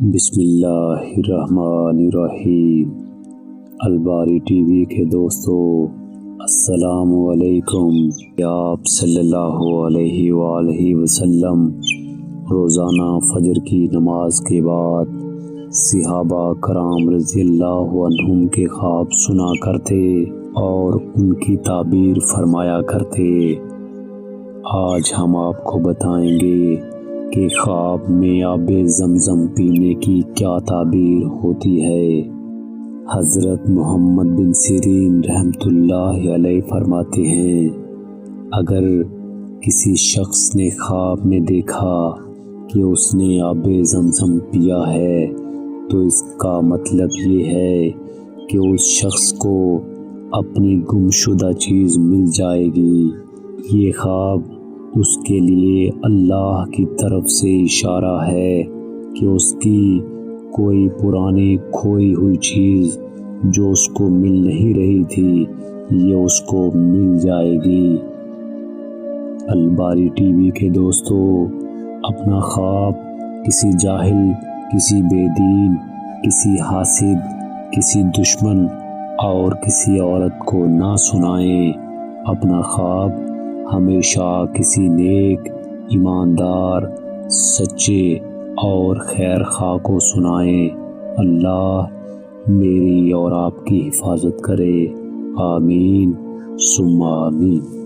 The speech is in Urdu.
بسم اللہ الرحمن الرحیم۔ الباری ٹی وی کے دوستو السلام علیکم۔ آپ صلی اللہ علیہ وآلہ وسلم روزانہ فجر کی نماز کے بعد صحابہ کرام رضی اللہ عنہم کے خواب سنا کرتے اور ان کی تعبیر فرمایا کرتے۔ آج ہم آپ کو بتائیں گے کہ خواب میں آب زمزم پینے کی کیا تعبیر ہوتی ہے۔ حضرت محمد بن سیرین رحمۃ اللہ علیہ فرماتے ہیں، اگر کسی شخص نے خواب میں دیکھا کہ اس نے آب زمزم پیا ہے تو اس کا مطلب یہ ہے کہ اس شخص کو اپنی گمشدہ چیز مل جائے گی۔ یہ خواب اس کے لیے اللہ کی طرف سے اشارہ ہے کہ اس کی کوئی پرانی کھوئی ہوئی چیز جو اس کو مل نہیں رہی تھی یہ اس کو مل جائے گی۔ الباری ٹی وی کے دوستو، اپنا خواب کسی جاہل، کسی بے دین، کسی حاسد، کسی دشمن اور کسی عورت کو نہ سنائیں۔ اپنا خواب ہمیشہ کسی نیک، ایماندار، سچے اور خیر خواہ کو سنائیں۔ اللہ میری اور آپ کی حفاظت کرے، آمین ثم آمین۔